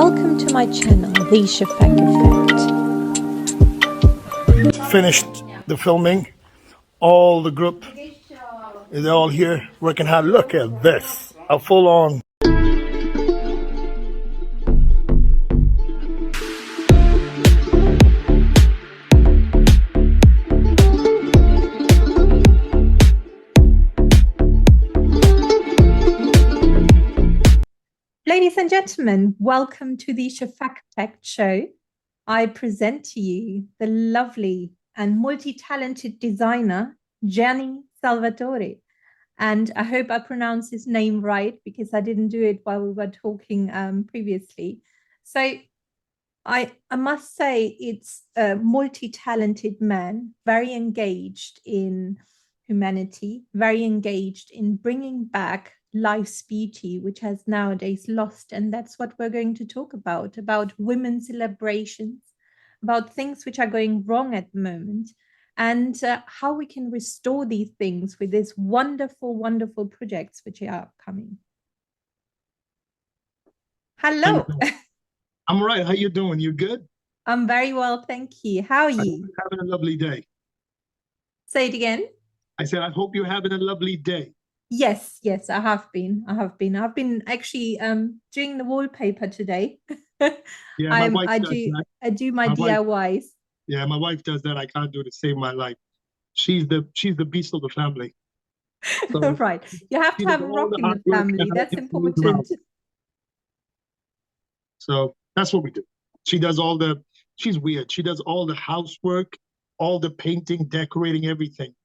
Welcome to my channel, Theshafaqeffect. Finished the filming. All the group is all here working hard. Look at this. A full on. Ladies and gentlemen, welcome to the Theshafaqeffect Show. I present to you the lovely and multi-talented designer, Gianni Salvatore. And I hope I pronounce his name right because I didn't do it while we were talking previously. So I must say it's a multi-talented man, very engaged in humanity, very engaged in bringing back life's beauty, which has nowadays lost. And that's what we're going to talk about women's celebrations, about things which are going wrong at the moment, and how we can restore these things with these wonderful, wonderful projects which are coming. Hello. I'm all right. How you doing? You good? I'm very well, thank you. How are you? Having a lovely day. Say it again. I said, I hope you're having a lovely day. Yes, I have been. I've been actually doing the wallpaper today. Yeah, my wife I does do that. I do my My DIYs. Wife, yeah, my wife does that. I can't do it to save my life. She's the beast of the family. So, right. You have to have a rock in the family. That's important. So that's what we do. She does she's weird. She does all the housework, all the painting, decorating, everything.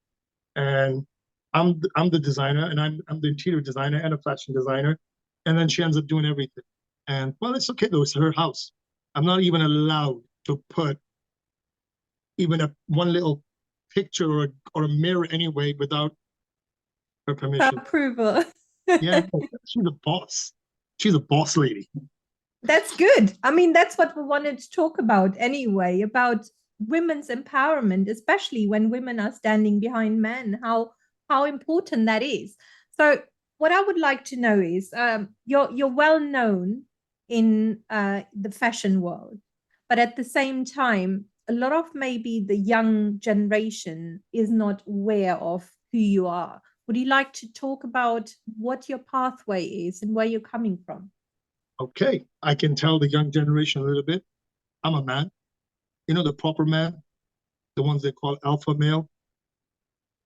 And I'm the designer, and I'm the interior designer and a fashion designer. And then she ends up doing everything. And well, it's okay though, it's her house. I'm not even allowed to put even one little picture or a mirror anyway without her permission. Approval. Yeah, she's a boss. She's a boss lady. That's good. I mean, that's what we wanted to talk about anyway, about women's empowerment, especially when women are standing behind men, how important that is. So what I would like to know is you're well known in the fashion world, but at the same time, a lot of maybe the young generation is not aware of who you are. Would you like to talk about what your pathway is and where you're coming from? Okay, I can tell the young generation a little bit. I'm a man. You know, the proper man, the ones they call alpha male,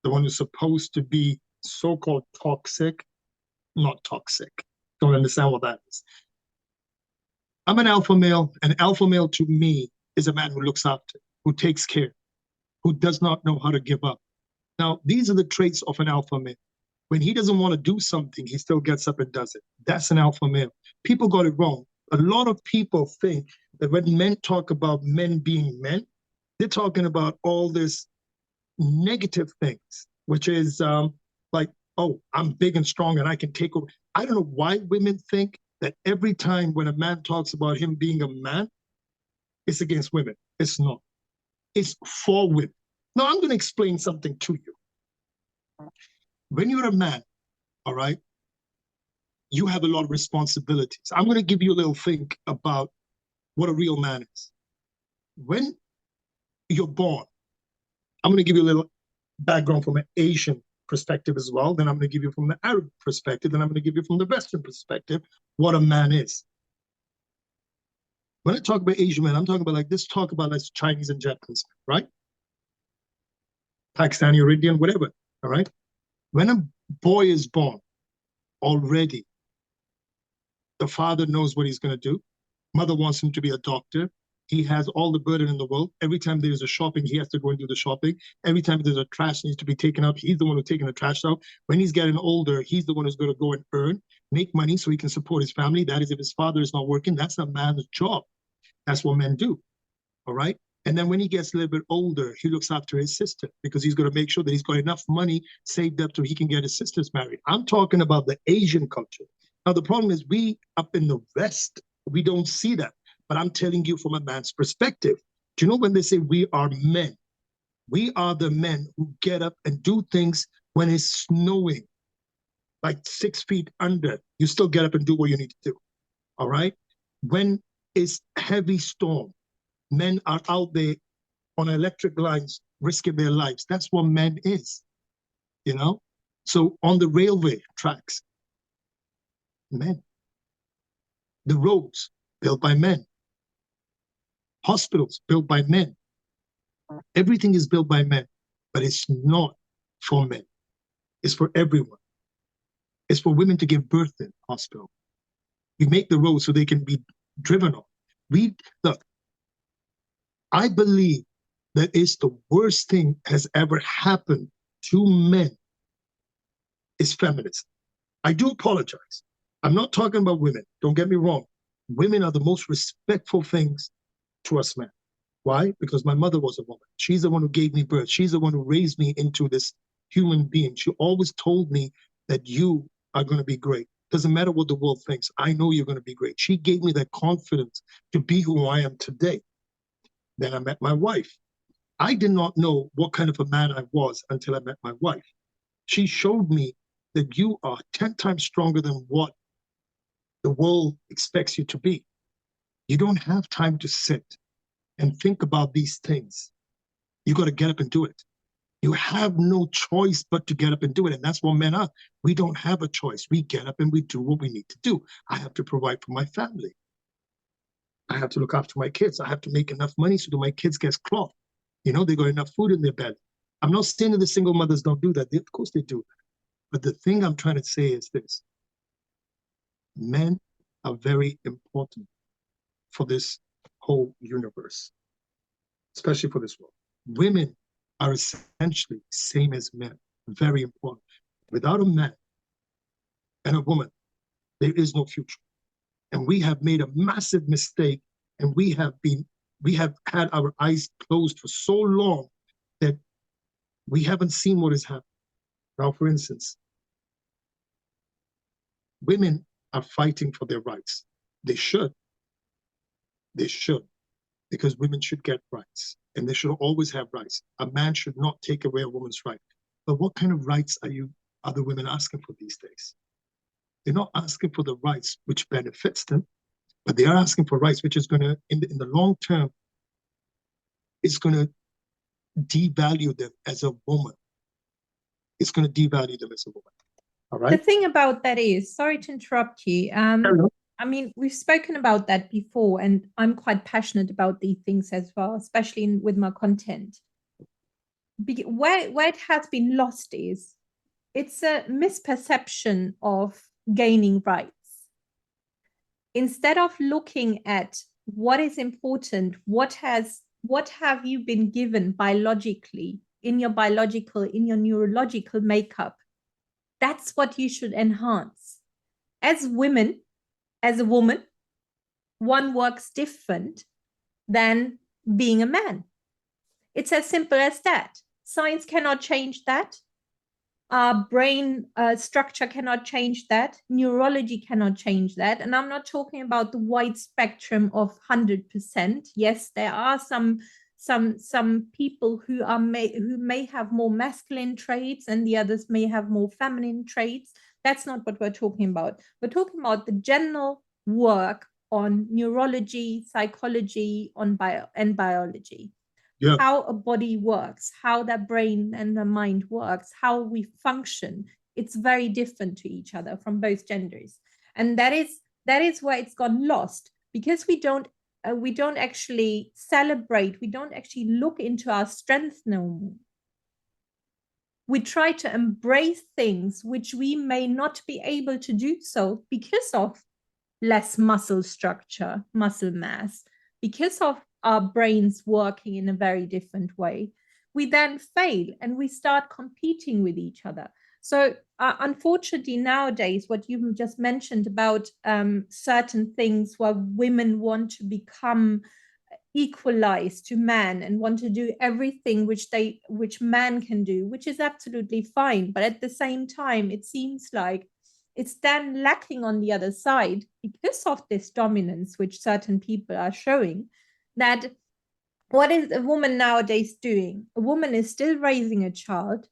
the one who's supposed to be so-called toxic, not toxic. Don't understand what that is. I'm an alpha male. An alpha male to me is a man who looks after, who takes care, who does not know how to give up. Now, these are the traits of an alpha male. When he doesn't want to do something, he still gets up and does it. That's an alpha male. People got it wrong. A lot of people think that when men talk about men being men, they're talking about all this negative things, which is like, oh, I'm big and strong and I can take over. I don't know why women think that every time when a man talks about him being a man, it's against women. It's not. It's for women. Now, I'm going to explain something to you. When you're a man, all right, you have a lot of responsibilities. I'm going to give you a little think about what a real man is. When you're born, I'm going to give you a little background from an Asian perspective as well. Then I'm going to give you from the Arab perspective. Then I'm going to give you from the Western perspective what a man is. When I talk about Asian men, I'm talking about like this, talk about like Chinese and Japanese, right? Pakistani or Indian, whatever, all right? When a boy is born, already, the father knows what he's going to do. Mother wants him to be a doctor. He has all the burden in the world. Every time there's a shopping, he has to go and do the shopping. Every time there's a trash needs to be taken up, he's the one who's taking the trash out. When he's getting older, he's the one who's going to go and earn, make money so he can support his family. That is, if his father is not working, that's a man's job. That's what men do, all right? And then when he gets a little bit older, he looks after his sister because he's going to make sure that he's got enough money saved up so he can get his sisters married. I'm talking about the Asian culture. Now, the problem is we up in the West, we don't see that. But I'm telling you from a man's perspective. Do you know when they say we are men? We are the men who get up and do things when it's snowing, like 6 feet under. You still get up and do what you need to do, all right? When is heavy storm. Men are out there on electric lines risking their lives. That's what men is, you know? So on the railway tracks, men. The roads built by men. Hospitals built by men. Everything is built by men, but it's not for men. It's for everyone. It's for women to give birth in hospital. We make the roads so they can be driven on. Look, I believe that is the worst thing has ever happened to men is feminism. I do apologize. I'm not talking about women. Don't get me wrong. Women are the most respectful things to us men. Why? Because my mother was a woman. She's the one who gave me birth. She's the one who raised me into this human being. She always told me that you are going to be great. Doesn't matter what the world thinks. I know you're going to be great. She gave me that confidence to be who I am today. Then I met my wife. I did not know what kind of a man I was until I met my wife. She showed me that you are 10 times stronger than what the world expects you to be. You don't have time to sit and think about these things. You got to get up and do it. You have no choice but to get up and do it. And that's what men are. We don't have a choice. We get up and we do what we need to do. I have to provide for my family. I have to look after my kids. I have to make enough money so that my kids get clothed. You know, they got enough food in their belly. I'm not saying that the single mothers don't do that. Of course they do. But the thing I'm trying to say is this. Men are very important for this whole universe, especially for this world. Women are essentially same as men, very important. Without a man and a woman, there is no future. And we have made a massive mistake, and we have had our eyes closed for so long that we haven't seen what is happening. Now, for instance, women are fighting for their rights. They should. They should, because women should get rights, and they should always have rights. A man should not take away a woman's right. But what kind of rights are the women asking for these days? They're not asking for the rights which benefits them, but they are asking for rights which is going to, in the long term, it's going to devalue them as a woman. It's going to devalue them as a woman. All right. The thing about that is, sorry to interrupt you. I mean, we've spoken about that before, and I'm quite passionate about these things as well, especially with my content. Where it has been lost is it's a misperception of gaining rights. Instead of looking at what is important, what have you been given biologically in your neurological makeup, that's what you should enhance. As women, as a woman, one works different than being a man. It's as simple as that. Science cannot change that. Our brain structure cannot change that. Neurology cannot change that. And I'm not talking about the wide spectrum of 100%. Yes, there are some people who may have more masculine traits and the others may have more feminine traits. That's not what we're talking about. We're talking about the general work on neurology, psychology, and biology. Yeah. How a body works, how the brain and the mind works, how we function. It's very different to each other from both genders. And that is where it's gone lost, because we don't actually celebrate, we don't actually look into our strengths no more. We try to embrace things which we may not be able to do so because of less muscle structure, muscle mass, because of our brains working in a very different way. We then fail and we start competing with each other. So unfortunately nowadays, what you just mentioned about certain things where women want to become equalized to man and want to do everything which man can do, which is absolutely fine. But at the same time, it seems like it's then lacking on the other side because of this dominance which certain people are showing. That what is a woman nowadays doing? A woman is still raising a child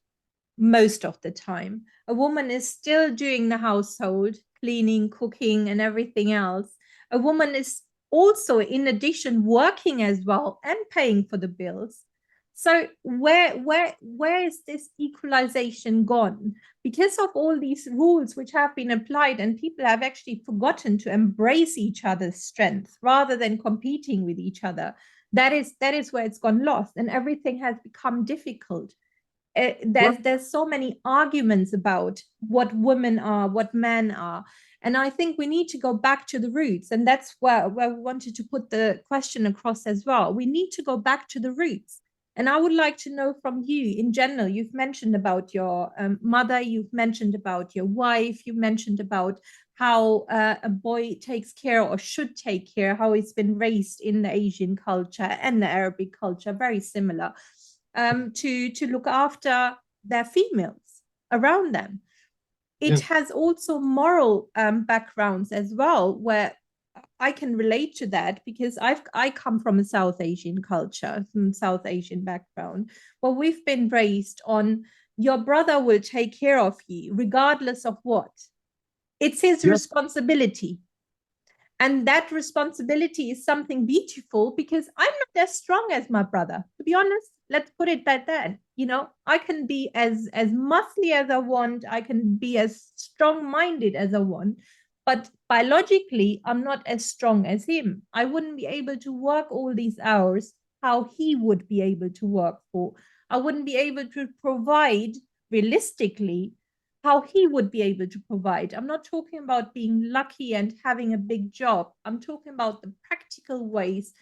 most of the time. A woman is still doing the household, cleaning, cooking, and everything else. A woman is also in addition working as well and paying for the bills. So where is this equalization gone? Because of all these rules which have been applied, and people have actually forgotten to embrace each other's strength rather than competing with each other. That is where it's gone lost, and everything has become difficult. There's so many arguments about what women are, what men are. And I think we need to go back to the roots. And that's where we wanted to put the question across as well. We need to go back to the roots. And I would like to know from you in general, you've mentioned about your mother, you've mentioned about your wife, you mentioned about how a boy takes care or should take care, how he's been raised in the Asian culture and the Arabic culture, very similar, to look after their females around them. It has also moral backgrounds as well, where I can relate to that because I come from a South Asian culture, from South Asian background, where we've been raised on your brother will take care of you regardless of what. It's his responsibility. And that responsibility is something beautiful because I'm not as strong as my brother. To be honest, let's put it like that. You know, I can be as muscly as I want. I can be as strong-minded as I want. But biologically, I'm not as strong as him. I wouldn't be able to work all these hours how he would be able to work for. I wouldn't be able to provide realistically how he would be able to provide. I'm not talking about being lucky and having a big job. I'm talking about the practical ways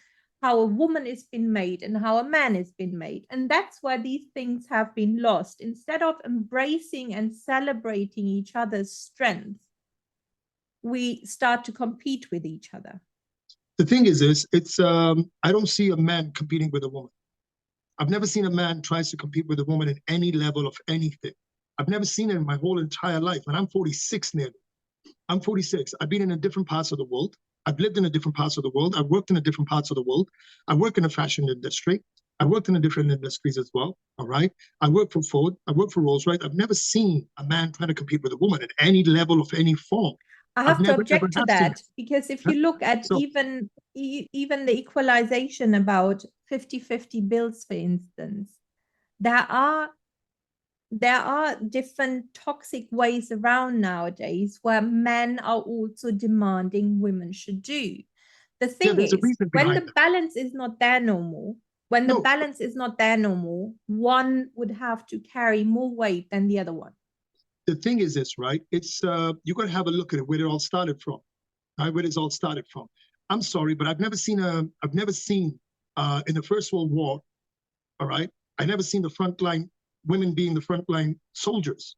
how a woman is being made and how a man is being made. And that's why these things have been lost. Instead of embracing and celebrating each other's strengths, we start to compete with each other. The thing is this, I don't see a man competing with a woman. I've never seen a man tries to compete with a woman at any level of anything. I've never seen it in my whole entire life. And I'm 46 nearly. I'm 46. I've been in a different parts of the world. I've lived in a different parts of the world. I've worked in a different parts of the world. I work in the fashion industry. I worked in a different industries as well. All right. I work for Ford. I work for Rolls-Royce. I've never seen a man trying to compete with a woman at any level of any form. I have to object to that because if you look at even the equalization about 50-50 bills, for instance, there are different toxic ways around nowadays where men are also demanding women should do. The thing is, when the balance is not there no more, one would have to carry more weight than the other one. The thing is this, right? It's you got to have a look at it, where it all started from, right? Where it's all started from. I'm sorry, but I've never seen in the First World War, all right? I never seen the frontline women being the frontline soldiers.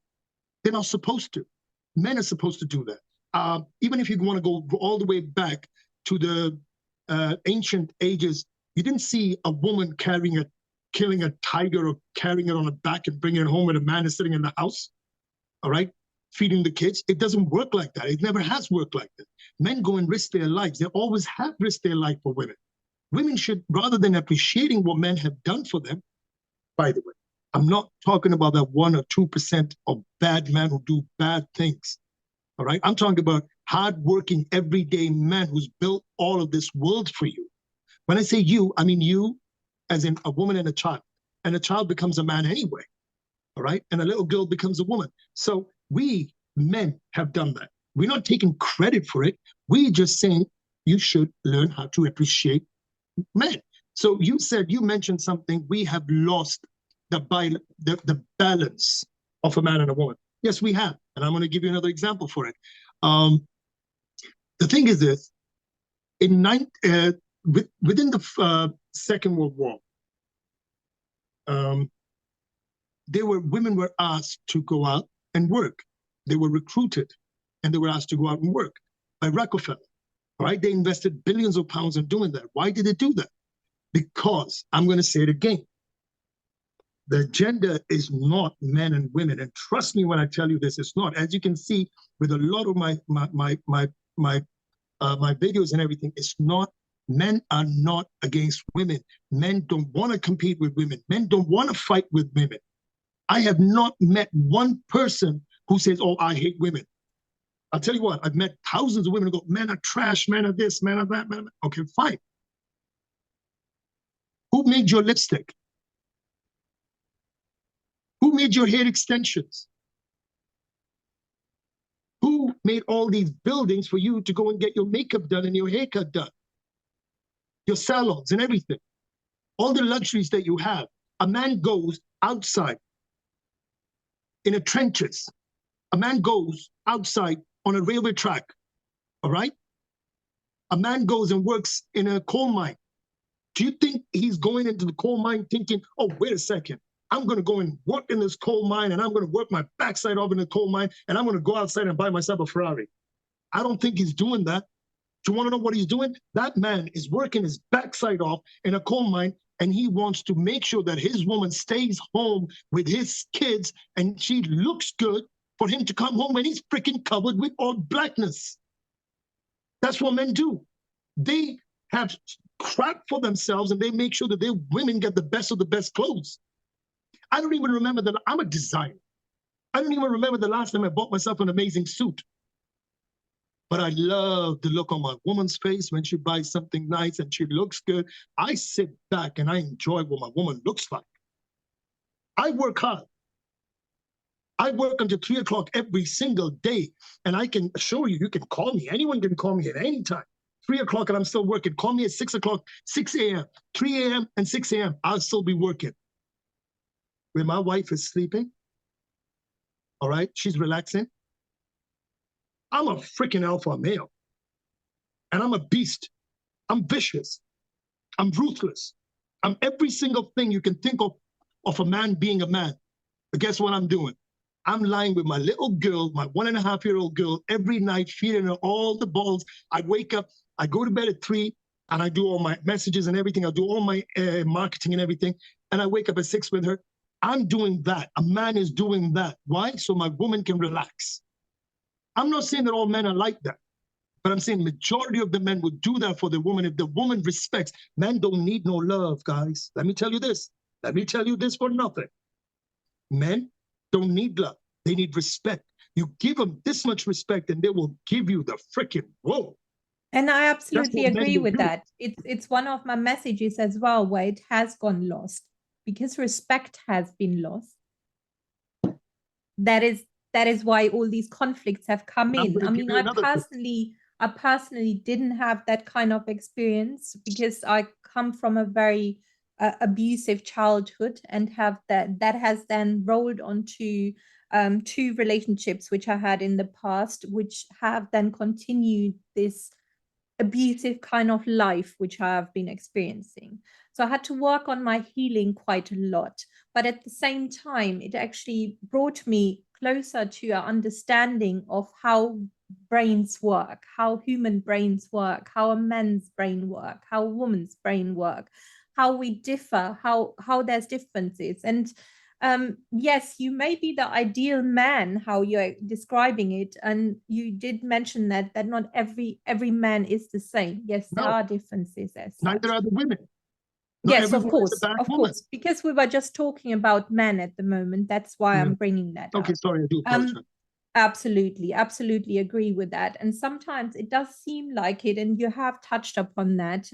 They're not supposed to. Men are supposed to do that. Even if you want to go all the way back to the ancient ages, you didn't see a woman killing a tiger or carrying it on her back and bringing it home, and a man is sitting in the house, all right, feeding the kids. It doesn't work like that. It never has worked like that. Men go and risk their lives. They always have risked their life for women. Women should, rather than appreciating what men have done for them, by the way, I'm not talking about that 1 or 2% of bad men who do bad things, all right? I'm talking about hardworking, everyday men who's built all of this world for you. When I say you, I mean you as in a woman and a child. And a child becomes a man anyway, all right? And a little girl becomes a woman. So we men have done that. We're not taking credit for it. We're just saying you should learn how to appreciate men. So you mentioned something, we have lost the balance of a man and a woman. Yes, we have. And I'm going to give you another example for it. The thing is this, within the Second World War, women were asked to go out and work. They were recruited and they were asked to go out and work by Rockefeller, right? They invested billions of pounds in doing that. Why did they do that? Because, I'm going to say it again, the gender is not men and women. And trust me when I tell you this, it's not. As you can see with a lot of my videos and everything, it's not. Men are not against women. Men don't want to compete with women. Men don't want to fight with women. I have not met one person who says, oh, I hate women. I'll tell you what, I've met thousands of women who go, men are trash, men are this, men are that, men are... Okay, fine. Who made your lipstick? Who made your hair extensions? Who made all these buildings for you to go and get your makeup done and your haircut done? Your salons and everything. All the luxuries that you have. A man goes outside in the trenches. A man goes outside on a railway track, all right? A man goes and works in a coal mine. Do you think he's going into the coal mine thinking, oh, wait a second, I'm going to go and work in this coal mine and I'm going to work my backside off in the coal mine and I'm going to go outside and buy myself a Ferrari? I don't think he's doing that. Do you want to know what he's doing? That man is working his backside off in a coal mine and he wants to make sure that his woman stays home with his kids and she looks good for him to come home when he's freaking covered with all blackness. That's what men do. They have crap for themselves and they make sure that their women get the best of the best clothes. I don't even remember that I'm a designer. I don't even remember the last time I bought myself an amazing suit. But I love the look on my woman's face when she buys something nice and she looks good. I sit back and I enjoy what my woman looks like. I work hard. I work until 3 o'clock every single day. And I can assure you, you can call me. Anyone can call me at any time. 3 o'clock and I'm still working. Call me at 6 o'clock, 6 a.m., 3 a.m. and 6 a.m. I'll still be working. When my wife is sleeping, all right, she's relaxing. I'm a freaking alpha male. And I'm a beast. I'm vicious. I'm ruthless. I'm every single thing you can think of a man being a man. But guess what I'm doing? I'm lying with my little girl, my 1.5-year-old girl, every night, feeding her all the balls. I wake up, I go to bed at 3, and I do all my messages and everything. I do all my marketing and everything. And I wake up at 6 with her. I'm doing that. A man is doing that. Why? So my woman can relax. I'm not saying that all men are like that, but I'm saying majority of the men would do that for the woman if the woman respects. Men don't need no love, guys. Let me tell you this. Let me tell you this for nothing. Men don't need love. They need respect. You give them this much respect and they will give you the freaking whoa. And I absolutely agree with that. It's one of my messages as well, where it has gone lost because respect has been lost. That is why all these conflicts have come in. I mean, I personally didn't have that kind of experience because I come from a very abusive childhood and have that has then rolled onto 2 relationships which I had in the past, which have then continued this abusive kind of life which I have been experiencing. So I had to work on my healing quite a lot. But at the same time, it actually brought me closer to an understanding of how brains work, how human brains work, how a man's brain work, how a woman's brain work, how we differ, how there's differences. And yes, you may be the ideal man, how you're describing it, and you did mention that not every man is the same. Yes, there are differences as such. Neither are the women. Yes, of course, because we were just talking about men at the moment. That's why I'm bringing that up. Okay, sorry, I do apologize. Absolutely agree with that. And sometimes it does seem like it, and you have touched upon that,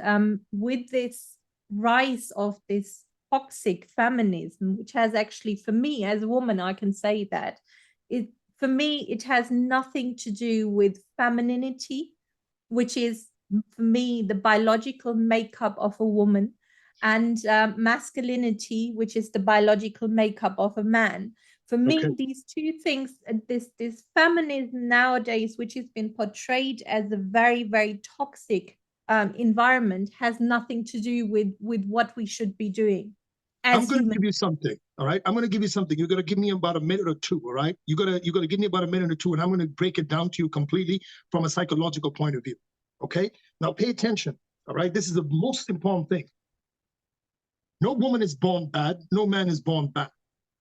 with this rise of this toxic feminism, which has actually, for me as a woman, I can say that for me, it has nothing to do with femininity, which is for me the biological makeup of a woman, and masculinity, which is the biological makeup of a man. For me, these 2 things, this feminism nowadays, which has been portrayed as a very, very toxic environment, has nothing to do with what we should be doing. I'm going to give you something, all right? I'm going to give you something. You're going to give me about a minute or 2, all right? You're going to give me about a minute or 2, and I'm going to break it down to you completely from a psychological point of view, okay? Now, pay attention, all right? This is the most important thing. No woman is born bad. No man is born bad,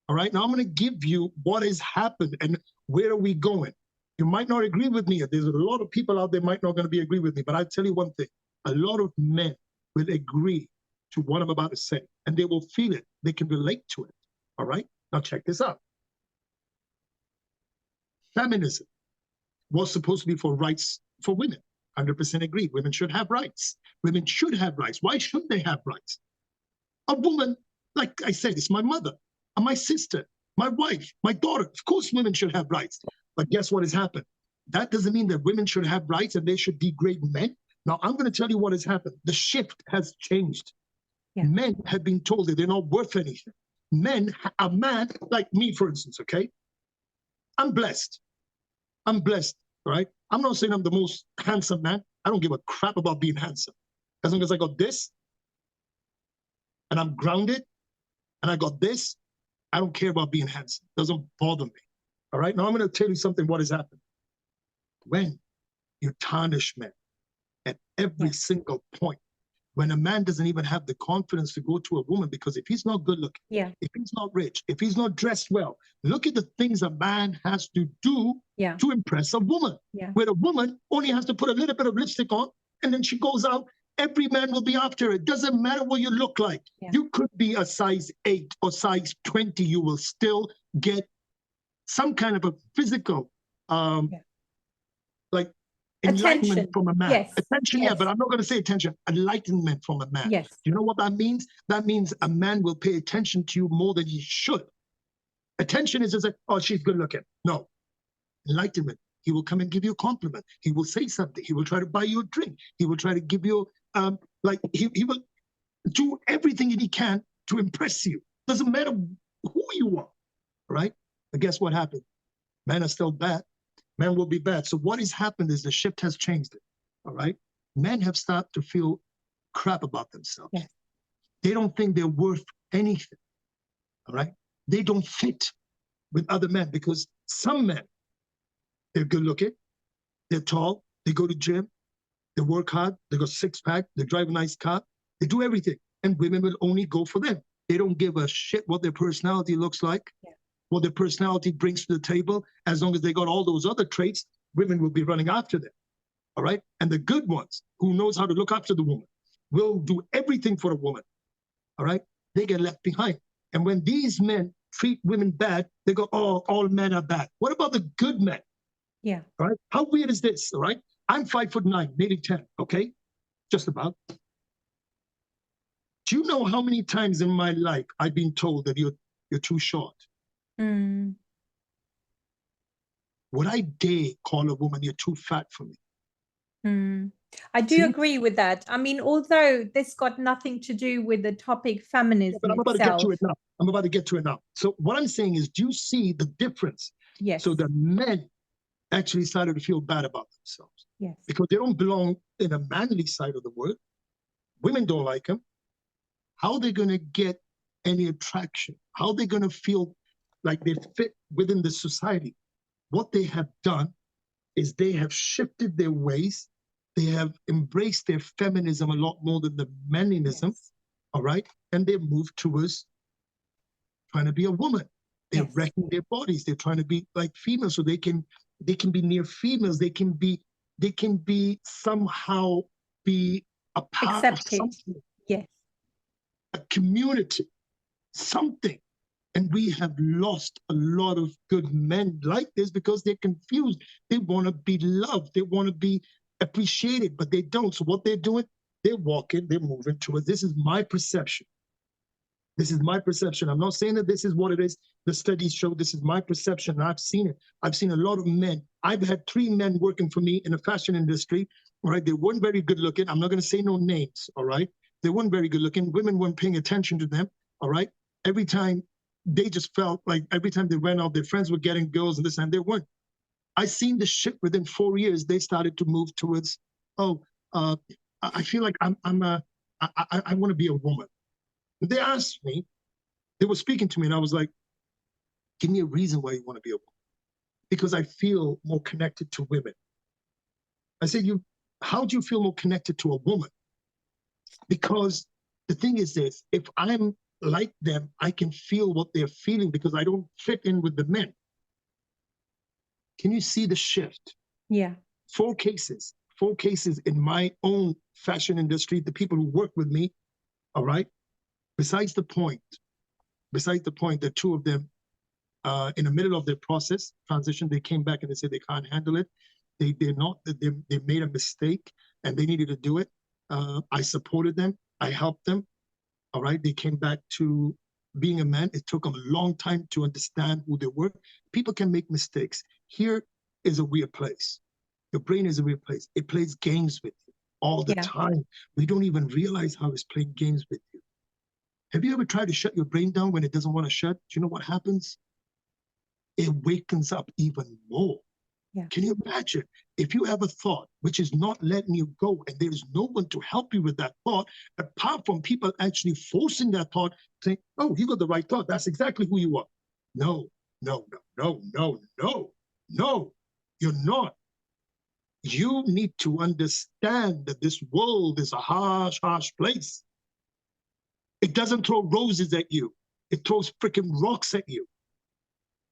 all right? Now, I'm going to give you what has happened and where are we going. You might not agree with me. There's a lot of people out there might not going to be agree with me, but I'll tell you one thing. A lot of men will agree to what I'm about to say, and they will feel it. They can relate to it, all right? Now check this out. Feminism. was supposed to be for rights for women. 100% agree. Women should have rights. Women should have rights. Why shouldn't they have rights? A woman, like I said, is my mother, and my sister, my wife, my daughter. Of course, women should have rights. But guess what has happened? That doesn't mean that women should have rights and they should degrade men. Now, I'm going to tell you what has happened. The shift has changed. Yeah. Men have been told that they're not worth anything. Men, a man like me, for instance, okay? I'm blessed. I'm blessed, right? I'm not saying I'm the most handsome man. I don't give a crap about being handsome. As long as I got this, and I'm grounded, and I got this, I don't care about being handsome. It doesn't bother me, all right? Now, I'm going to tell you something, what has happened. When you tarnish men at every single point, when a man doesn't even have the confidence to go to a woman, because if he's not good looking, if he's not rich, if he's not dressed well, look at the things a man has to do to impress a woman. Where a woman only has to put a little bit of lipstick on, and then she goes out, every man will be after it. Doesn't matter what you look like. You could be a size 8 or size 20, you will still get some kind of a physical, like, enlightenment attention from a man. Attention, yes. but I'm not going to say attention. Enlightenment from a man. Yes. You know what that means? That means a man will pay attention to you more than he should. Attention is just like, oh, she's good looking. No. Enlightenment. He will come and give you a compliment. He will say something. He will try to buy you a drink. He will try to give you, he will do everything that he can to impress you. Doesn't matter who you are, right? But guess what happened? Men are still bad. Men will be bad. So what has happened is the shift has changed it, all right? Men have started to feel crap about themselves. Yes. They don't think they're worth anything, all right? They don't fit with other men because some men, they're good looking, they're tall, they go to gym, they work hard, they got six-pack, they drive a nice car, they do everything, and women will only go for them. They don't give a shit what their personality looks like. Yeah. What their personality brings to the table. As long as they got all those other traits, women will be running after them, all right? And the good ones, who knows how to look after the woman, will do everything for a woman, all right? They get left behind. And when these men treat women bad, they go, oh, all men are bad. What about the good men? Yeah. All right? How weird is this, all right? I'm 5'9", maybe 10, okay? Just about. Do you know how many times in my life I've been told that you're too short? Mm. Would I dare call a woman, you're too fat for me? Mm. I do agree with that. I mean, although this got nothing to do with the topic feminism but I'm about itself. to get to it now. I'm about to get to it now. So what I'm saying is, do you see the difference? Yes. So the men actually started to feel bad about themselves. Yes. Because they don't belong in a manly side of the world. Women don't like them. How are they going to get any attraction? How are they going to feel like they fit within the society? What they have done is they have shifted their ways. They have embraced their feminism a lot more than the manlinism, all right? And they've moved towards trying to be a woman. They're wrecking their bodies. They're trying to be like females, so they can be near females. They can be somehow be a part of something. Yes. A community, something. And we have lost a lot of good men like this because they're confused. They want to be loved. They want to be appreciated, but they don't. So what they're doing, they're walking, they're moving towards, this is my perception. This is my perception. I'm not saying that this is what it is. The studies show this is my perception. I've seen it. I've seen a lot of men. I've had 3 men working for me in the fashion industry, all right? They weren't very good looking. I'm not going to say no names, all right? They weren't very good looking. Women weren't paying attention to them, all right? Every time they just felt like every time they went out, their friends were getting girls and this and they weren't. I seen the shift within 4 years. They started to move towards, I feel like I want to be a woman. They asked me, they were speaking to me, and I was like, give me a reason why you want to be a woman. Because I feel more connected to women. I said, how do you feel more connected to a woman? Because the thing is this, if I'm like them, I can feel what they're feeling because I don't fit in with the men. Can you see the shift? Yeah. 4 cases in my own fashion industry, the people who work with me, all right? Besides the point that 2 of them, in the middle of their process, transition, they came back and they said they can't handle it. They made a mistake and they needed to do it. I supported them. I helped them. All right. They came back to being a man. It took them a long time to understand who they were. People can make mistakes. Here is a weird place. Your brain is a weird place. It plays games with you all the time. We don't even realize how it's playing games with you. Have you ever tried to shut your brain down when it doesn't want to shut? Do you know what happens? It wakens up even more. Yeah. Can you imagine if you have a thought which is not letting you go and there's no one to help you with that thought, apart from people actually forcing that thought, saying, oh, you got the right thought. That's exactly who you are. No, no, no, no, no, no, no, you're not. You need to understand that this world is a harsh, harsh place. It doesn't throw roses at you. It throws freaking rocks at you.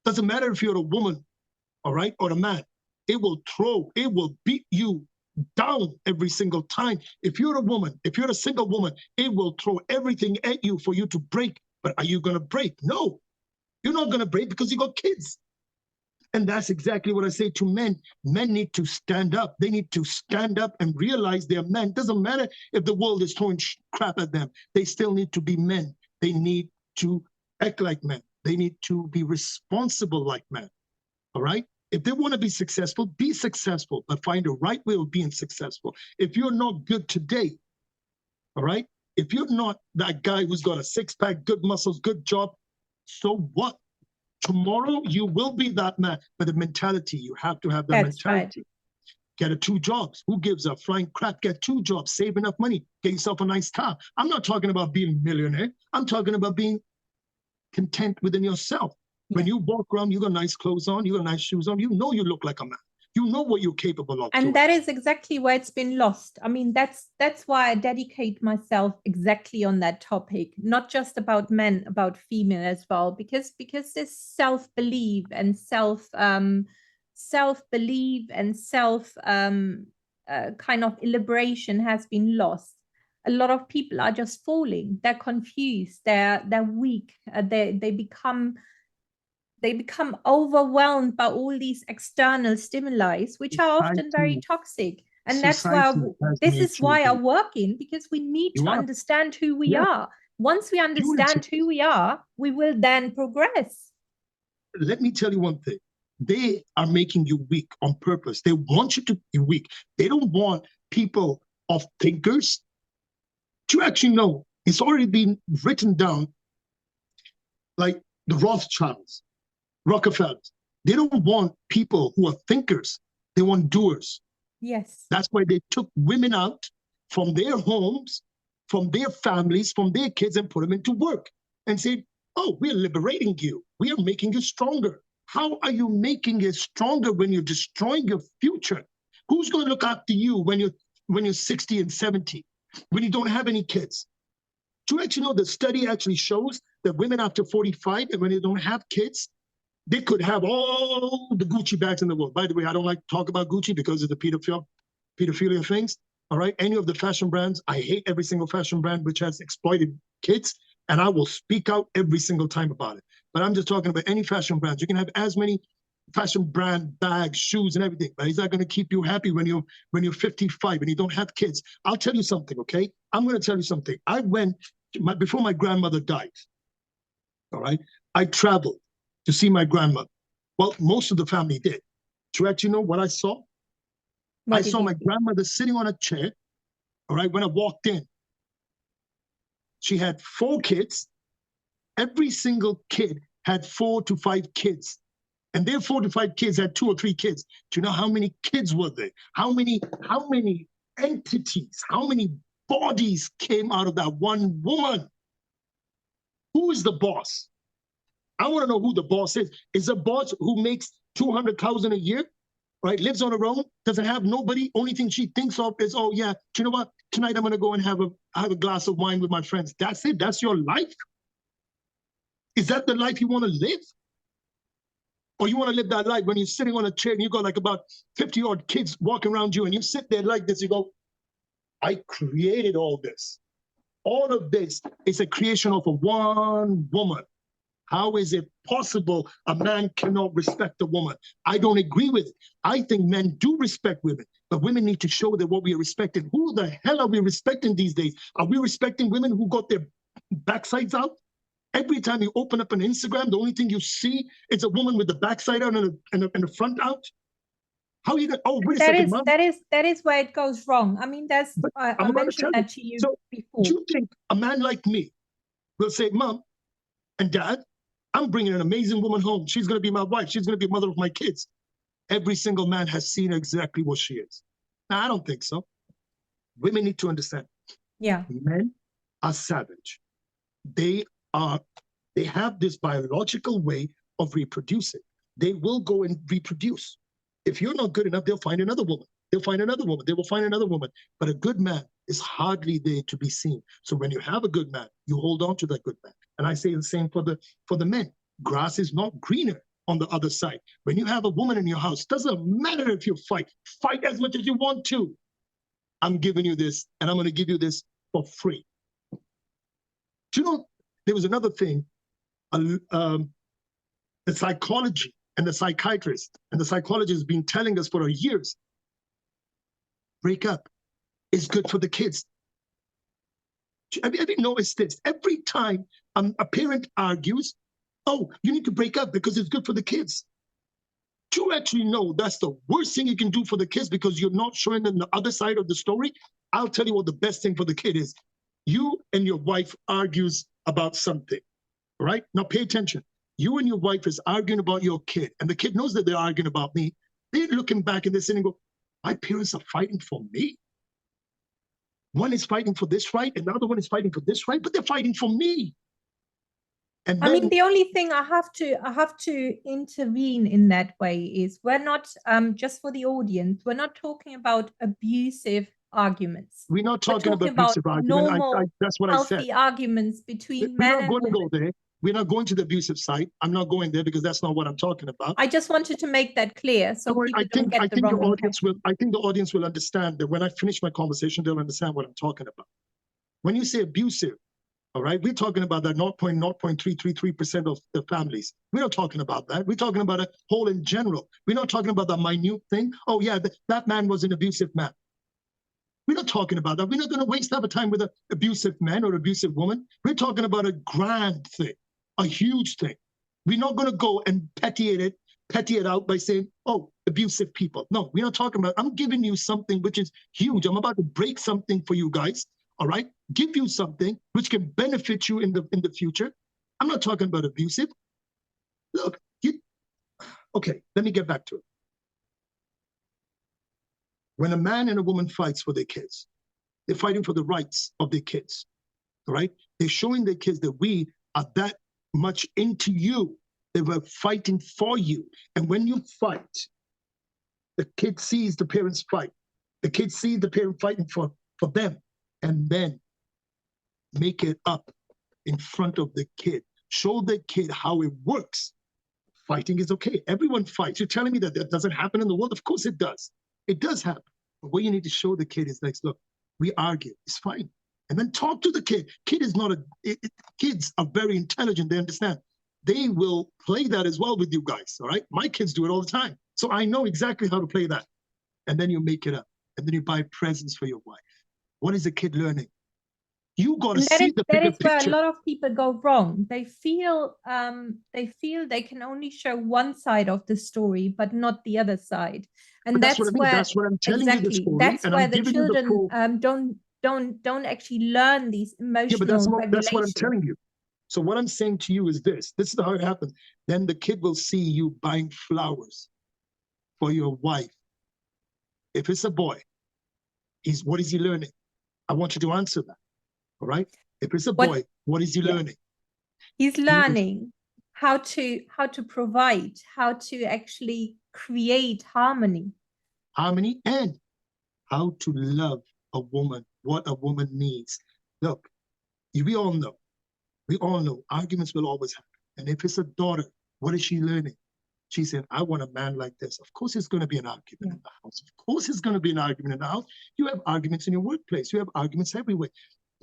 Doesn't matter if you're a woman, all right, or a man. It will beat you down every single time. If you're a woman, if you're a single woman, it will throw everything at you for you to break. But are you going to break? No, you're not going to break because you got kids. And that's exactly what I say to men. Men need to stand up. They need to stand up and realize they're men. Doesn't matter if the world is throwing crap at them. They still need to be men. They need to act like men. They need to be responsible like men. All right? If they want to be successful, but find the right way of being successful. If you're not good today, all right? If you're not that guy who's got a six-pack, good muscles, good job, so what? Tomorrow you will be that man. But the mentality, you have to have that mentality. Right. Get 2 jobs. Who gives a flying crap? Get 2 jobs. Save enough money. Get yourself a nice car. I'm not talking about being a millionaire. I'm talking about being content within yourself. Yeah. When you walk around, you got nice clothes on, you got nice shoes on, you know you look like a man. You know what you're capable of. And that is exactly where it's been lost. I mean, that's why I dedicate myself exactly on that topic, not just about men, about female as well, because this self-belief and self-belief and kind of liberation has been lost. A lot of people are just falling. They're confused. They're weak. They become overwhelmed by all these external stimuli, which are often very toxic. And that's why this is why I work in, because we need to understand who we are. Once we understand who we are, we will then progress. Let me tell you one thing. They are making you weak on purpose. They want you to be weak. They don't want people of thinkers. Do you actually know it's already been written down, like the Rothschilds, Rockefellers? They don't want people who are thinkers. They want doers. Yes. That's why they took women out from their homes, from their families, from their kids, and put them into work and said, oh, we're liberating you. We are making you stronger. How are you making it stronger when you're destroying your future? Who's going to look after you when you're 60 and 70, when you don't have any kids? Do you actually know the study actually shows that women after 45 and when they don't have kids, they could have all the Gucci bags in the world. By the way, I don't like to talk about Gucci because of the pedophilia things. All right. Any of the fashion brands, I hate every single fashion brand which has exploited kids, and I will speak out every single time about it. But I'm just talking about any fashion brands. You can have as many fashion brand bags, shoes, and everything, but it's not going to keep you happy when you're 55 and you don't have kids. I'll tell you something, okay? I'm going to tell you something. I went before my grandmother died. All right. I traveled to see my grandmother. Well, most of the family did. Do you actually know what I saw? I saw my grandmother sitting on a chair, all right, when I walked in. She had 4 kids. Every single kid had 4 to 5 kids. And their 4 to 5 kids had 2 or 3 kids. Do you know how many kids were there? How many entities, how many bodies came out of that one woman? Who is the boss? I want to know who the boss is. Is the boss who makes $200,000 a year, right? Lives on her own, doesn't have nobody. Only thing she thinks of is, oh yeah, do you know what? Tonight I'm going to go and have a glass of wine with my friends. That's it. That's your life. Is that the life you want to live? Or you want to live that life when you're sitting on a chair and you got like about 50 odd kids walking around you and you sit there like this, you go, I created all this. All of this is a creation of a one woman. How is it possible a man cannot respect a woman? I don't agree with it. I think men do respect women, but women need to show that what we are respecting. Who the hell are we respecting these days? Are we respecting women who got their backsides out? Every time you open up an Instagram, the only thing you see is a woman with the backside out and the front out. How are you going? Oh, wait a second, Mom. That is where it goes wrong. I mean, I mentioned that to you before. Do you think a man like me will say, Mom and Dad, I'm bringing an amazing woman home. She's going to be my wife. She's going to be mother of my kids. Every single man has seen exactly what she is. Now, I don't think so. Women need to understand. Yeah. Men are savage. They have this biological way of reproducing. They will go and reproduce. If you're not good enough, they'll find another woman. They'll find another woman. They will find another woman. But a good man is hardly there to be seen. So when you have a good man, you hold on to that good man. And I say the same for the men. Grass is not greener on the other side. When you have a woman in your house, doesn't matter if you fight as much as you want to. I'm giving you this, and I'm going to give you this for free. Do you know, there was another thing, the psychology and the psychiatrist and the psychologist have been telling us for years. Break up is good for the kids. Have you noticed this? Every time a parent argues, oh, you need to break up because it's good for the kids. Do you actually know that's the worst thing you can do for the kids because you're not showing them the other side of the story? I'll tell you what the best thing for the kid is. You and your wife argues about something, right? Now pay attention. You and your wife is arguing about your kid, and the kid knows that they're arguing about me. They're looking back and they're saying, go, my parents are fighting for me. One is fighting for this right, and the other one is fighting for this right, but they're fighting for me. And I mean, the only thing I have to intervene in that way is we're not, just for the audience, we're not talking about abusive arguments. We're not talking about abusive arguments. Normal, that's what I said. Healthy arguments between men and women. We're not going to go there. We're not going to the abusive side. I'm not going there because that's not what I'm talking about. I just wanted to make that clear so people don't get the wrong impression. I think the audience will understand that when I finish my conversation, they'll understand what I'm talking about. When you say abusive, all right, we're talking about that 0.0333% of the families. We're not talking about that. We're talking about a whole in general. We're not talking about the minute thing. Oh, yeah, that man was an abusive man. We're not talking about that. We're not going to waste our time with an abusive man or abusive woman. We're talking about a grand thing, a huge thing. We're not going to go and petty it out by saying, oh, abusive people. No, we're not talking about, I'm giving you something which is huge. I'm about to break something for you guys, all right? Give you something which can benefit you in the future. I'm not talking about abusive. Look, okay, let me get back to it. When a man and a woman fights for their kids, they're fighting for the rights of their kids, all right? They're showing their kids that we are that much into you, that we're fighting for you. And when you fight, the kid sees the parents fight. The kid sees the parent fighting for them, and then make it up in front of the kid. Show the kid how it works. Fighting is okay. Everyone fights. You're telling me that that doesn't happen in the world? Of course it does. It does happen. But what you need to show the kid is like, look, we argue. It's fine. And then talk to the kid. Kids are very intelligent. They understand. They will play that as well with you guys, all right? My kids do it all the time. So I know exactly how to play that. And then you make it up. And then you buy presents for your wife. What is the kid learning? You got to see the bigger picture. That is where a lot of people go wrong. They feel they can only show one side of the story, but not the other side. And that's what I mean. That's what I'm telling you the story. That's where the children don't actually learn these emotional regulations. That's what I'm telling you. So what I'm saying to you is this. This is how it happens. Then the kid will see you buying flowers for your wife. If it's a boy, what is he learning? I want you to answer that. All right. If it's a boy, what is he learning? He's learning how to provide, how to actually create harmony. Harmony, and how to love a woman, what a woman needs. Look, we all know arguments will always happen. And if it's a daughter, what is she learning? She's saying, I want a man like this. Of course, there's going to be an argument in the house. Of course, there's going to be an argument in the house. You have arguments in your workplace. You have arguments everywhere.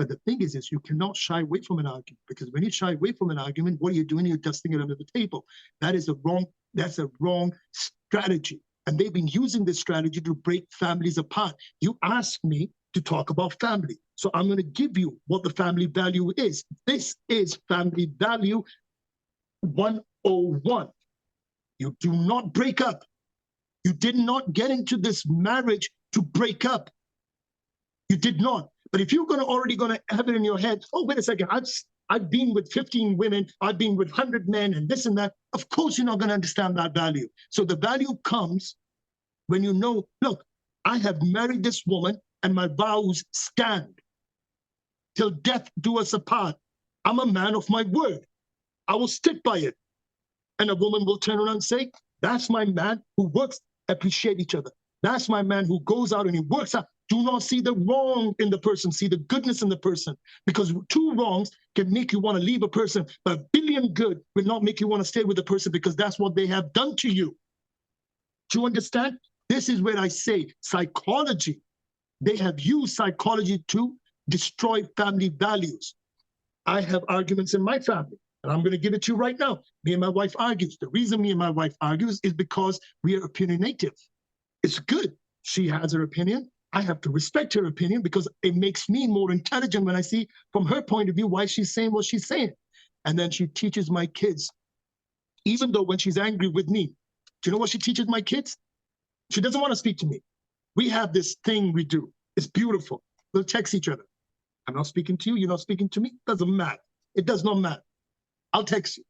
But the thing is you cannot shy away from an argument, because when you shy away from an argument, what are you doing? You're dusting it under the table. That's a wrong strategy. And they've been using this strategy to break families apart. You asked me to talk about family. So I'm going to give you what the family value is. This is family value 101. You do not break up. You did not get into this marriage to break up. You did not. But if you're already going to have it in your head, oh, wait a second, I've been with 15 women, I've been with 100 men and this and that, of course you're not going to understand that value. So the value comes when you know, look, I have married this woman and my vows stand. Till death do us apart. I'm a man of my word. I will stick by it. And a woman will turn around and say, that's my man who works, appreciate each other. That's my man who goes out and he works out. Do not see the wrong in the person, see the goodness in the person. Because 2 wrongs can make you want to leave a person, but 1 billion good will not make you want to stay with the person, because that's what they have done to you. Do you understand? This is where I say psychology. They have used psychology to destroy family values. I have arguments in my family, and I'm going to give it to you right now. Me and my wife argues. The reason me and my wife argues is because we are opinionative. It's good. She has her opinion. I have to respect her opinion, because it makes me more intelligent when I see from her point of view why she's saying what she's saying. And then she teaches my kids, even though when she's angry with me, do you know what she teaches my kids? She doesn't want to speak to me. We have this thing we do. It's beautiful. We'll text each other. I'm not speaking to you. You're not speaking to me. Doesn't matter. It does not matter. I'll text you.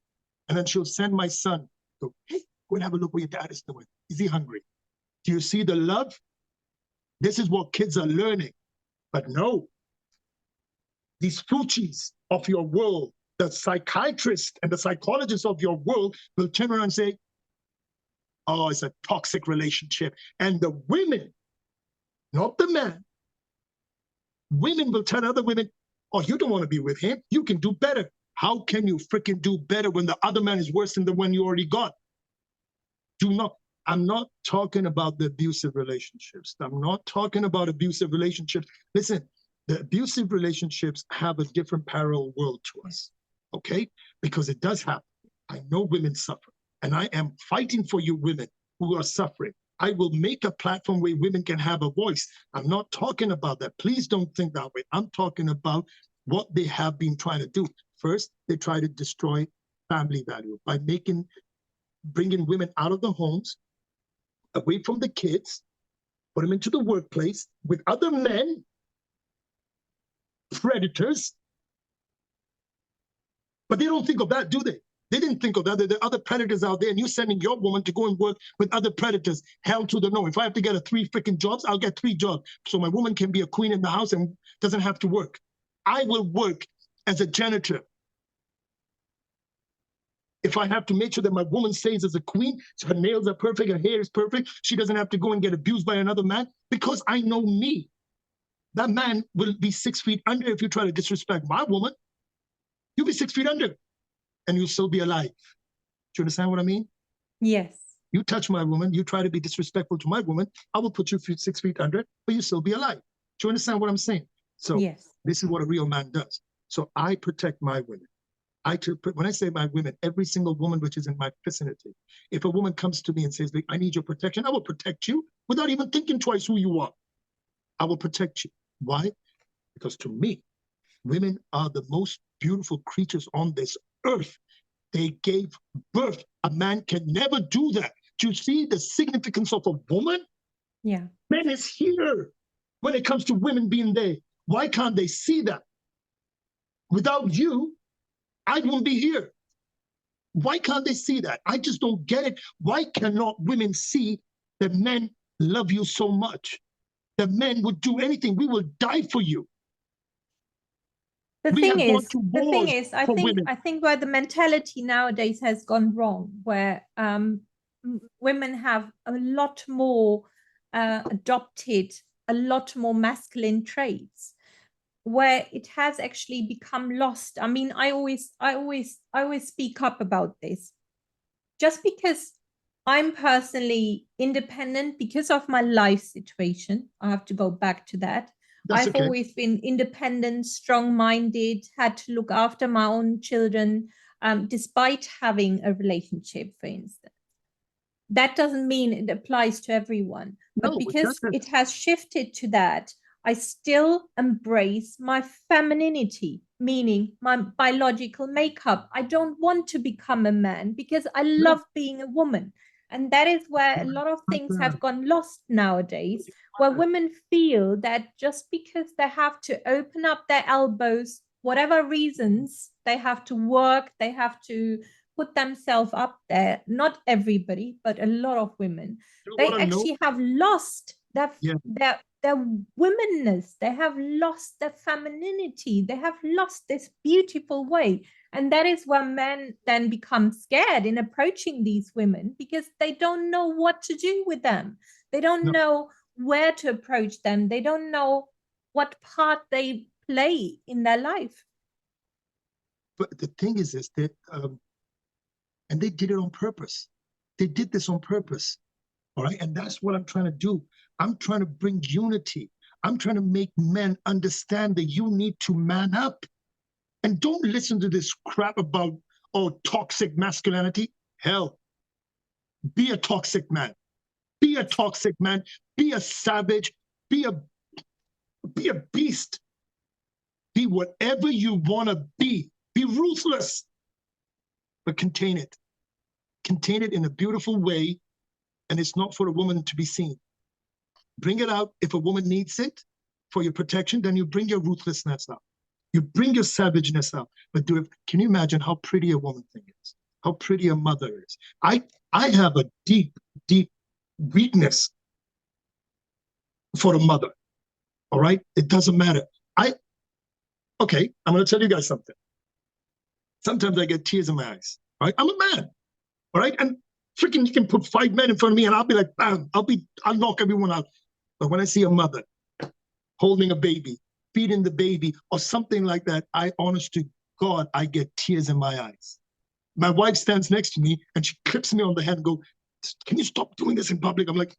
And then she'll send my son, go, hey, go and have a look what your dad is doing. Is he hungry? Do you see the love? This is what kids are learning. But no, these foochies of your world, the psychiatrists and the psychologists of your world will turn around and say, oh, it's a toxic relationship. And the women, not the man, women will tell other women, oh, you don't want to be with him. You can do better. How can you freaking do better when the other man is worse than the one you already got? I'm not talking about the abusive relationships. I'm not talking about abusive relationships. Listen, the abusive relationships have a different parallel world to us, okay? Because it does happen. I know women suffer, and I am fighting for you women who are suffering. I will make a platform where women can have a voice. I'm not talking about that. Please don't think that way. I'm talking about what they have been trying to do. First, they try to destroy family value by bringing women out of the homes, away from the kids, put them into the workplace with other men, predators. But they don't think of that, do they? They didn't think of that. There are other predators out there, and you're sending your woman to go and work with other predators. Hell to the no. If I have to get 3 freaking jobs, I'll get 3 jobs. So my woman can be a queen in the house and doesn't have to work. I will work as a janitor. If I have to make sure that my woman stays as a queen, so her nails are perfect, her hair is perfect, she doesn't have to go and get abused by another man, because I know me. That man will be 6 feet under if you try to disrespect my woman. You'll be 6 feet under, and you'll still be alive. Do you understand what I mean? Yes. You touch my woman, you try to be disrespectful to my woman, I will put you 6 feet under, but you'll still be alive. Do you understand what I'm saying? So yes. This is what a real man does. So I protect my women. When I say my women, every single woman which is in my vicinity. If a woman comes to me and says, I need your protection, I will protect you without even thinking twice who you are. I will protect you. Why? Because to me, women are the most beautiful creatures on this earth. They gave birth. A man can never do that. Do you see the significance of a woman? Yeah. Men is here when it comes to women being there. Why can't they see that? Without you, I won't be here. Why can't they see that? I just don't get it. Why cannot women see that men love you so much? That men would do anything. We will die for you. The thing is, I women. think where the mentality nowadays has gone wrong, where women have a lot more adopted a lot more masculine traits, where it has actually become lost. I mean, I always speak up about this. Just because I'm personally independent because of my life situation, I have to go back to that. That's I've okay. always been independent, strong-minded, had to look after my own children, despite having a relationship, for instance. That doesn't mean it applies to everyone, but No, it because doesn't. it has shifted to that, I still embrace my femininity, meaning my biological makeup. I don't want to become a man because I No. love being a woman. And that is where a lot of things have gone lost nowadays, where women feel that just because they have to open up their elbows, whatever reasons, they have to work, they have to put themselves up there. Not everybody, but a lot of women. You They want to know? actually have lost Yeah. their womanness. They have lost their femininity. They have lost this beautiful way. And that is where men then become scared in approaching these women because they don't know what to do with them. They don't No. know where to approach them. They don't know what part they play in their life. But the thing is that, and they did it on purpose. They did this on purpose. All right. And that's what I'm trying to do. I'm trying to bring unity. I'm trying to make men understand that you need to man up. And don't listen to this crap about, oh, toxic masculinity. Hell, be a toxic man. Be a toxic man. Be a savage. Be a beast. Be whatever you want to be. Be ruthless, but contain it. Contain it in a beautiful way, and it's not for a woman to be seen. Bring it out if a woman needs it for your protection, then you bring your ruthlessness out. You bring your savageness out. But do it. Can you imagine how pretty a woman thing is? How pretty a mother is? I have a deep, deep weakness for a mother. All right? It doesn't matter. Okay, I'm gonna tell you guys something. Sometimes I get tears in my eyes. Right? I'm a man. All right. And freaking, you can put 5 men in front of me and I'll be like, bam, I'll knock everyone out. But when I see a mother holding a baby, feeding the baby, or something like that, honest to God, I get tears in my eyes. My wife stands next to me and she clips me on the head and go, can you stop doing this in public? I'm like,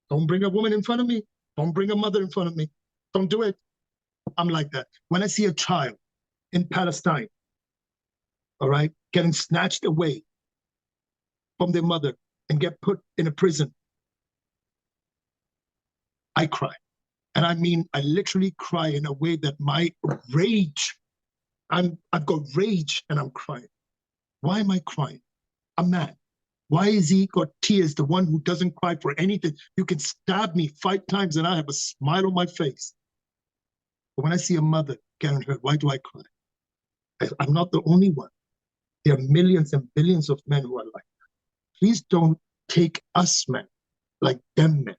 don't bring a woman in front of me. Don't bring a mother in front of me. Don't do it. I'm like that. When I see a child in Palestine, all right, getting snatched away from their mother and get put in a prison, I cry. And I mean, I literally cry in a way that my rage, I've got rage and I'm crying. Why am I crying? A man. Why is he got tears, the one who doesn't cry for anything? You can stab me 5 times and I have a smile on my face. But when I see a mother getting hurt, why do I cry? I'm not the only one. There are millions and billions of men who are like that. Please don't take us men like them men.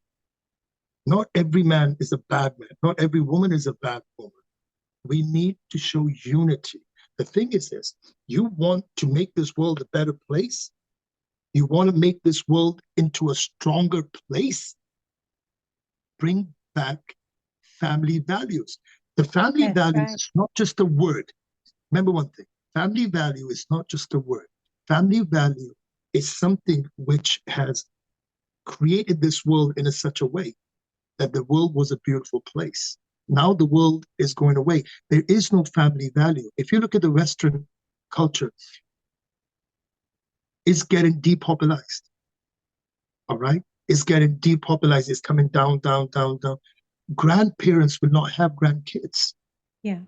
Not every man is a bad man. Not every woman is a bad woman. We need to show unity. The thing is this, you want to make this world a better place? You want to make this world into a stronger place? Bring back family values. The family values is not just a word. Remember one thing, family value is not just a word. Family value is something which has created this world in such a way that the world was a beautiful place. Now the world is going away. There is no family value. If you look at the Western culture, it's getting depopularized. All right? It's getting depopularized. It's coming down, down, down, down. Grandparents will not have grandkids. Yeah.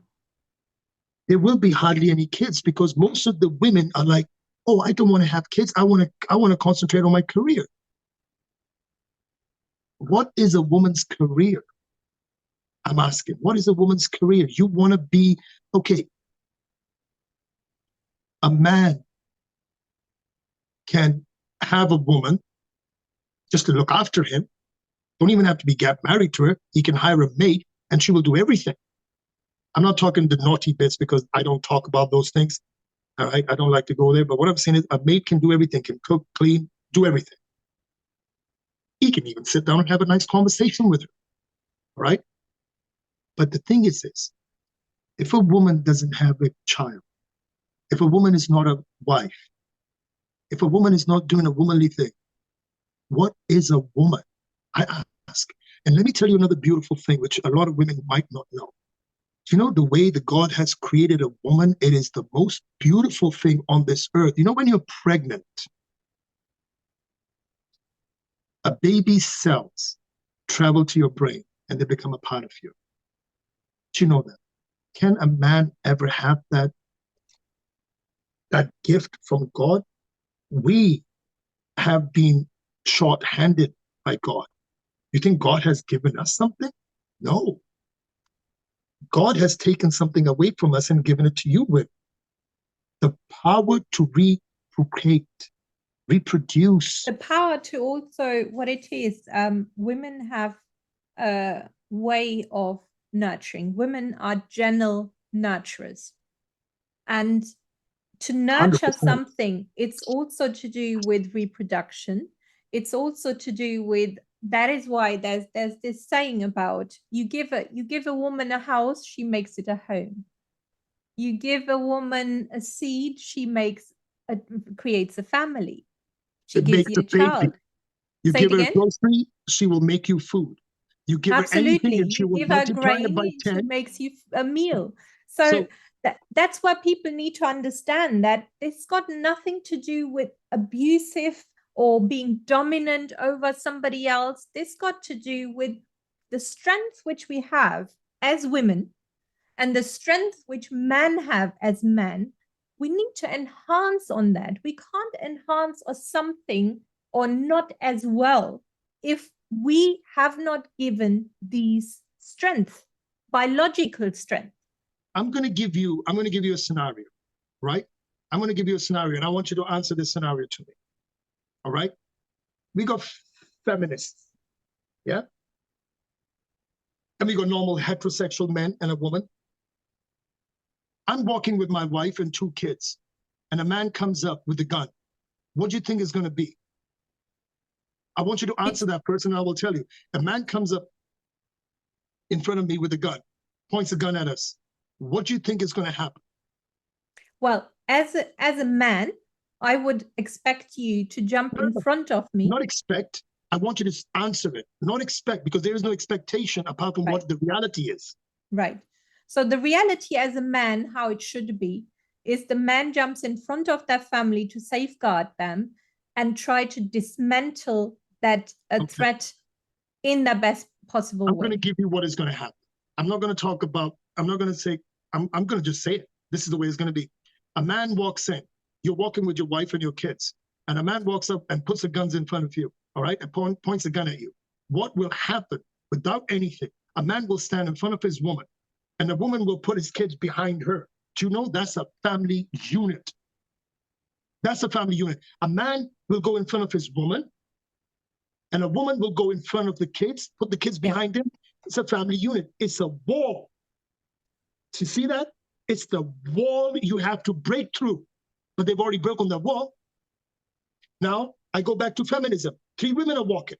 There will be hardly any kids because most of the women are like, oh, I don't want to have kids. I want to concentrate on my career. What is a woman's career? I'm asking, what is a woman's career? You want to be, okay, a man can have a woman just to look after him. Don't even have to get married to her. He can hire a maid and she will do everything. I'm not talking the naughty bits because I don't talk about those things. All right, I don't like to go there. But what I'm saying is a maid can do everything, can cook, clean, do everything. He can even sit down and have a nice conversation with her. All right. But the thing is this, if a woman doesn't have a child, if a woman is not a wife, if a woman is not doing a womanly thing, what is a woman? I ask. And let me tell you another beautiful thing, which a lot of women might not know. You know, the way that God has created a woman, it is the most beautiful thing on this earth. You know, when you're pregnant, a baby's cells travel to your brain and they become a part of you. Do you know that? Can a man ever have that gift from God? We have been short-handed by God. You think God has given us something? No. God has taken something away from us and given it to you with the power to reprocreate, reproduce. The power to also, what it is, women have a way of nurturing. Women are gentle nurturers. And to nurture 100%. something, it's also to do with reproduction. It's also to do with, that is why there's this saying about you give a woman a house, she makes it a home. You give a woman a seed, she creates a family. She It gives makes you a a baby. child. You Say it give her a again. grocery, she will make you food. You give her anything Absolutely. and she You will give her multiply it grain, by she 10. makes you a meal. So So that's why people need to understand that it's got nothing to do with abusive or being dominant over somebody else. This got to do with the strength which we have as women and the strength which men have as men. We need to enhance on that. We can't enhance or something or not as well if we have not given these strength, biological strength. I'm going to give you a scenario, right? I'm going to give you a scenario and I want you to answer this scenario to me. All right? We got feminists, yeah? And we got normal heterosexual men and a woman. I'm walking with my wife and 2 kids, and a man comes up with a gun. What do you think is going to be? I want you to answer that person, and I will tell you. A man comes up in front of me with a gun, points a gun at us. What do you think is going to happen? Well, as a man, I would expect you to jump in front of me. Not expect. I want you to answer it. Not expect, because there is no expectation apart from what the reality is. Right. So the reality as a man, how it should be, is the man jumps in front of their family to safeguard them and try to dismantle that threat in the best possible way. I'm going to give you what is going to happen. I'm not going to talk about, I'm not going to say, I'm going to just say it. This is the way it's going to be. A man walks in, you're walking with your wife and your kids, and a man walks up and puts the guns in front of you, all right, and points a gun at you. What will happen without anything? A man will stand in front of his woman, and the woman will put his kids behind her. Do you know that's a family unit? That's a family unit. A man will go in front of his woman, and a woman will go in front of the kids, put the kids behind him. It's a family unit. It's a wall. Do you see that? It's the wall you have to break through. But they've already broken the wall. Now, I go back to feminism. 3 women are walking.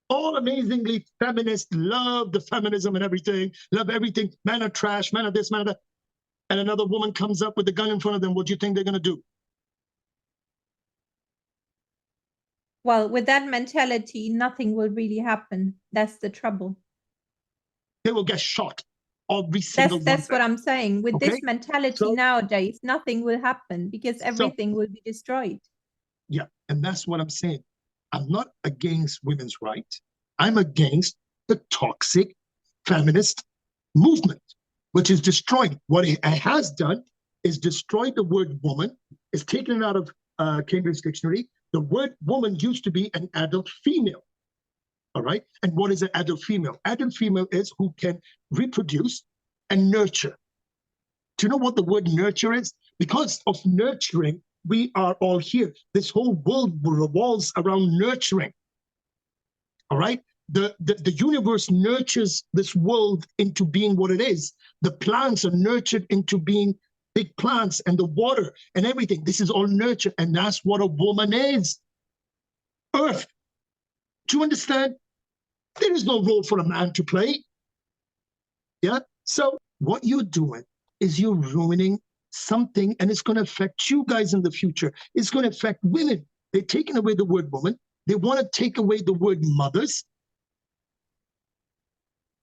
All amazingly feminist, love the feminism and everything, love everything. Men are trash, men are this, men are that. And another woman comes up with a gun in front of them. What do you think they're going to do? Well, with that mentality, nothing will really happen. That's the trouble. They will get shot. Every single That's what I'm saying. With this mentality nowadays, nothing will happen because everything will be destroyed. Yeah, and that's what I'm saying. I'm not against women's rights. I'm against the toxic feminist movement, which is destroying. What it has done is destroyed the word woman. It's taken it out of Cambridge Dictionary. The word woman used to be an adult female. All right. And what is an adult female? Adult female is who can reproduce and nurture. Do you know what the word nurture is? Because of nurturing, we are all here. This whole world revolves around nurturing. All right. The universe nurtures this world into being what it is. The plants are nurtured into being big plants, and the water and everything. This is all nurture, and that's what a woman is. Earth. Do you understand? There is no role for a man to play. Yeah. So what you're doing is you're ruining something, and it's going to affect you guys in the future. It's going to affect women. They're taking away the word woman. They want to take away the word mothers.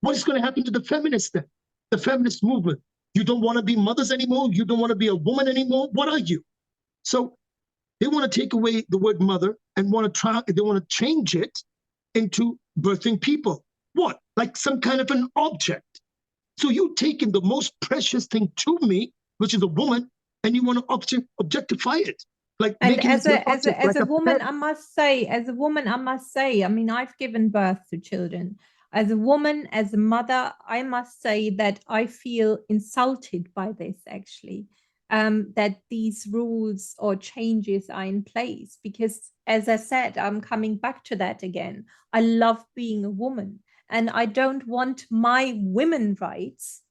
What is going to happen to the feminists then? The feminist movement. You don't want to be mothers anymore? You don't want to be a woman anymore? What are you? So they want to take away the word mother and they want to change it into birthing people. What? Like some kind of an object. So you're taking the most precious thing to me, which is a woman, and you want to objectify it. Like and making as it a like woman, pet. I must say, I mean, I've given birth to children. As a woman, as a mother, I must say that I feel insulted by this, actually, that these rules or changes are in place. Because, as I said, I'm coming back to that again. I love being a woman, and I don't want my women rights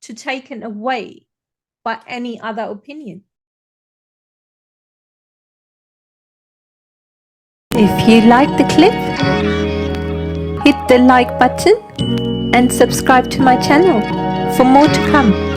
to taken away by any other opinion. If you like the clip, hit the like button and subscribe to my channel for more to come.